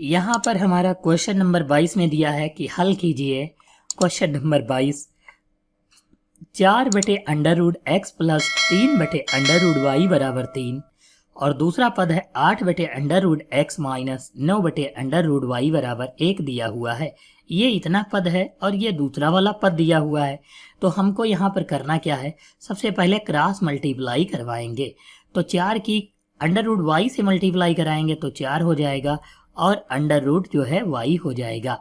यहाँ पर हमारा क्वेश्चन नंबर 22 में दिया है कि हल कीजिए question number 22। 4/√x plus 3/√y बराबर 3 और दूसरा पद है 8/√x माइनस 9/√y बराबर 1 दिया हुआ है। ये इतना पद है और ये दूसरा वाला पद दिया हुआ है। तो हमको यहाँ पर करना क्या है, सबसे पहले क्रॉस मल्टीप्लाई करवाएंगे। तो 4 की √y से मल्टीप्लाई कराएंगे तो 4 हो जाएगा और अंडर रूट जो है y हो जाएगा।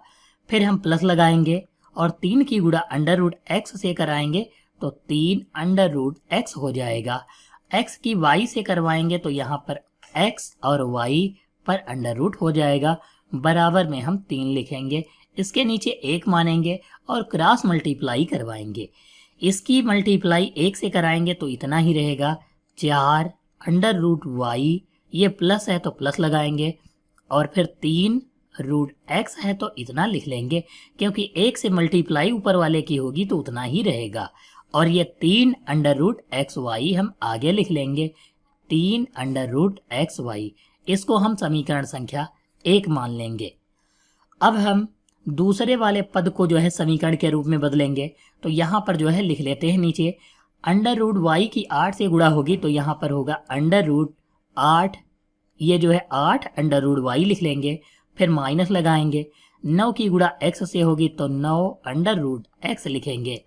फिर हम प्लस लगाएंगे और 3 की गुणा √x से कराएंगे तो 3 √x हो जाएगा। x की y से करवाएंगे तो यहाँ पर x और y पर अंडर रूट हो जाएगा। बराबर में हम 3 लिखेंगे, इसके नीचे 1 मानेंगे और क्रॉस मल्टीप्लाई करवाएंगे। इसकी मल्टीप्लाई 1 से कराएंगे तो इतना ही रहेगा 4 √y, ये प्लस है तो प्लस लगाएंगे और फिर 3 √x है तो इतना लिख लेंगे, क्योंकि 1 से मल्टीप्लाई ऊपर वाले की होगी तो उतना ही रहेगा। और ये 3 √xy हम आगे लिख लेंगे, 3 √xy। इसको हम समीकरण संख्या 1 मान लेंगे। अब हम दूसरे वाले पद को जो है समीकरण के रूप में बदलेंगे। तो यहाँ पर जो है लिख लेते हैं नीचे, √y की 8 से गुणा होगी तो यहाँ पर होगा √8, ये जो है 8 √y लिख लेंगे। फिर माइनस लगाएंगे, 9 की गुणा x से होगी तो 9 √x लिखेंगे।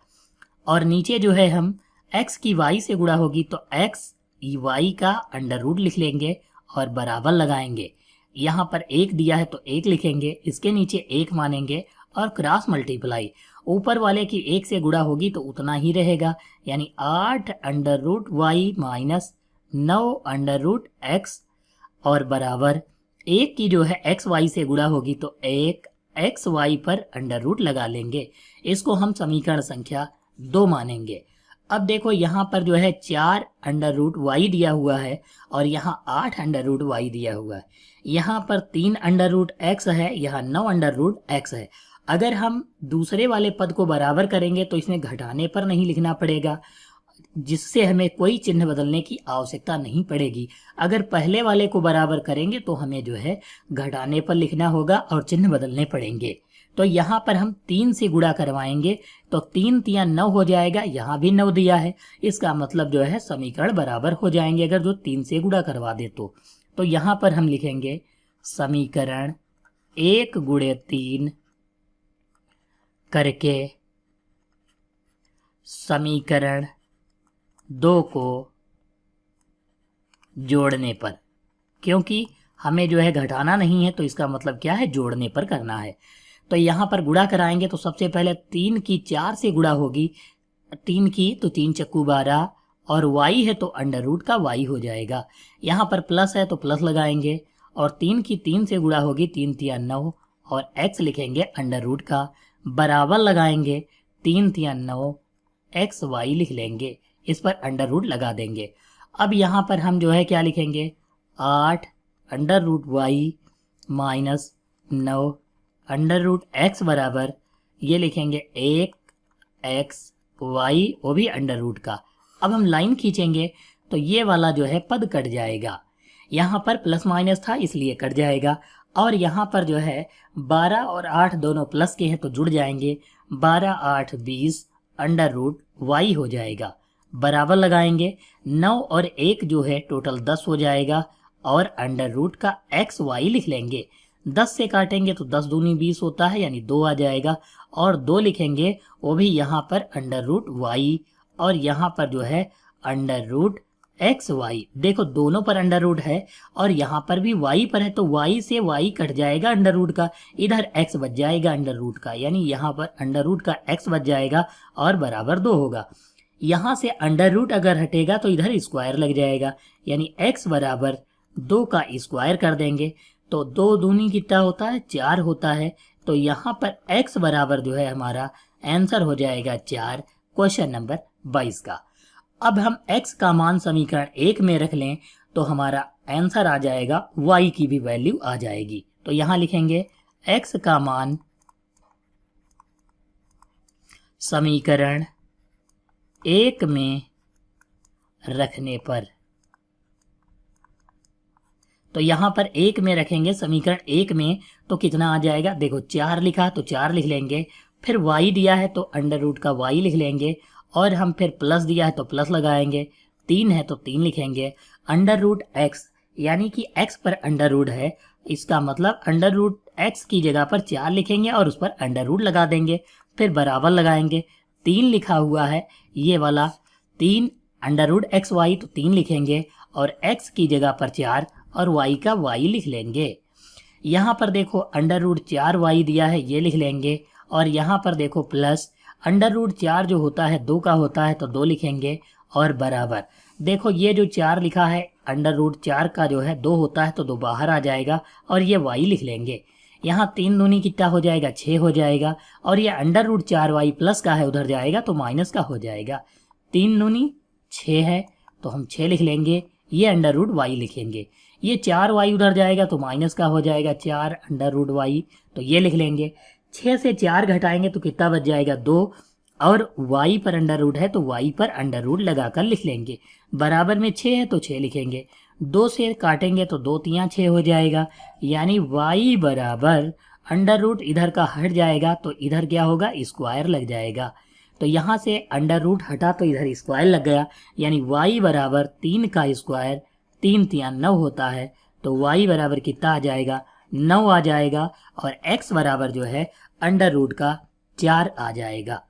और नीचे जो है हम x की y से गुणा होगी तो x y का अंडर रूट लिख लेंगे और बराबर लगाएंगे। यहाँ पर 1 दिया है तो 1 लिखेंगे, इसके नीचे 1 मानेंगे और क्रॉस मल्टीप्लाई ऊपर वाले की 1 से गुणा होगी तो उतना ही रहेगा, यानी 8 √y माइनस 9 √x और बराबर 1 की जो है एक्स वाई से गुणा होगी तो 1 एक्स वाई पर अंडर रूट लगा लेंगे। इसको हम समीकरण संख्या 2 मानेंगे। अब देखो यहाँ पर जो है 4 √y दिया हुआ है और यहाँ 8 √y दिया हुआ है। यहाँ पर 3 √x है, यहाँ 9 √x है। अगर हम दूसरे वाले पद को बराबर करेंगे तो इसमें घटाने पर नहीं लिखना पड़ेगा, जिससे हमें कोई चिन्ह बदलने की आवश्यकता नहीं पड़ेगी। अगर पहले वाले को बराबर करेंगे तो हमें जो है घटाने पर लिखना होगा और चिन्ह बदलने पड़ेंगे। तो यहाँ पर हम 3 से गुणा करवाएंगे तो 3 तिया 9 हो जाएगा, यहाँ भी 9 दिया है, इसका मतलब जो है समीकरण बराबर हो जाएंगे अगर जो 3 से गुणा करवा दे तो यहाँ पर हम लिखेंगे समीकरण 1 गुणे 3 करके समीकरण 2 को जोड़ने पर, क्योंकि हमें जो है घटाना नहीं है तो इसका मतलब क्या है, जोड़ने पर करना है। तो यहाँ पर गुणा कराएंगे तो सबसे पहले 3 की 4 से गुणा होगी, 3 की तो 3 चक्कू 12 और y है तो अंडर रूट का y हो जाएगा। यहाँ पर प्लस है तो प्लस लगाएंगे और 3 की 3 से गुणा होगी, 3 तिया 9 और x लिखेंगे अंडर रूट का, बराबर लगाएंगे, 3 तिया 9 एक्स वाई लिख लेंगे, इस पर अंडर रूट लगा देंगे। अब यहाँ पर हम जो है क्या लिखेंगे, 8 √y माइनस 9 √x बराबर ये लिखेंगे 1 एक्स वाई, वो भी अंडर रूट का। अब हम लाइन खींचेंगे तो ये वाला जो है पद कट जाएगा, यहाँ पर प्लस माइनस था इसलिए कट जाएगा। और यहाँ पर जो है 12 और 8 दोनों प्लस के हैं तो जुड़ जाएंगे, 12 8 20 √y हो जाएगा, बराबर लगाएंगे। 9 और 1 जो है टोटल 10 हो जाएगा और अंडर रूट का एक्स वाई लिख लेंगे। 10 से काटेंगे तो 10 दूनी 20 होता है, यानी 2 आ जाएगा और 2 लिखेंगे, वो भी यहाँ पर अंडर रूट वाई और यहाँ पर जो है अंडर रूट एक्स वाई। देखो दोनों पर अंडर रूट है और यहाँ पर भी वाई पर है तो वाई से वाई कट जाएगा अंडर रूट का, इधर एक्स बच जाएगा अंडर रूट का, यानी यहाँ पर अंडर रूट का एक्स बच जाएगा और बराबर 2 होगा। यहाँ से अंडर रूट अगर हटेगा तो इधर स्क्वायर लग जाएगा, यानी x बराबर 2 का स्क्वायर कर देंगे तो 2 दूनी कितना होता है, 4 होता है। तो यहाँ पर x बराबर जो है हमारा आंसर हो जाएगा 4, क्वेश्चन नंबर 22 का। अब हम x का मान समीकरण 1 में रख लें तो हमारा आंसर आ जाएगा, y की भी वैल्यू आ जाएगी। तो यहाँ लिखेंगे x का मान समीकरण 1 में रखने पर, तो यहाँ पर एक में रखेंगे, समीकरण एक में तो कितना आ जाएगा, देखो 4 लिखा तो 4 लिख लेंगे, फिर y दिया है तो अंडर रूट का y लिख लेंगे, और हम फिर प्लस दिया है तो प्लस लगाएंगे, 3 है तो 3 लिखेंगे, अंडर रूट x यानी कि x पर अंडर रूट है, इसका मतलब अंडर रूट x की जगह पर 4 लिखेंगे और उस पर अंडर रूट लगा देंगे, फिर बराबर लगाएंगे, 3 लिखा हुआ है ये वाला, 3 अंडर रूट एक्स वाई तो 3 लिखेंगे और x की जगह पर 4 और y का y लिख लेंगे। यहाँ पर देखो अंडर रूट 4y दिया है ये लिख लेंगे, और यहाँ पर देखो प्लस अंडर रूट 4 जो होता है 2 का होता है तो 2 लिखेंगे, और बराबर देखो ये जो 4 लिखा है अंडर रूट 4 का जो है 2 होता है तो 2 बाहर आ जाएगा और ये y लिख लेंगे। यहाँ 3 दूनी कितना हो जाएगा, 6 हो जाएगा, और ये अंडर रूट 4y प्लस का है उधर जाएगा तो माइनस का हो जाएगा, 3 दूनी 6 है तो हम 6 लिख लेंगे, ये अंडर रूट y लिखेंगे, ये 4y उधर जाएगा तो माइनस का हो जाएगा 4 अंडर रूट y तो ये लिख लेंगे, 6 से 4 घटाएंगे तो कितना बच जाएगा 2, और y पर अंडर रूट है तो y पर अंडर रूट लगाकर लिख लेंगे, बराबर में 6 है तो 6 लिखेंगे, 2 से काटेंगे तो 2 तियाँ 6 हो जाएगा, यानी y बराबर अंडर रूट इधर का हट जाएगा तो इधर क्या होगा, स्क्वायर लग जाएगा, तो यहाँ से अंडर रूट हटा तो इधर स्क्वायर लग गया, यानी y बराबर 3 का स्क्वायर, 3 तियाँ 9 होता है, तो y बराबर कितना आ जाएगा, 9 आ जाएगा, और x बराबर जो है अंडर रूट का 4 आ जाएगा।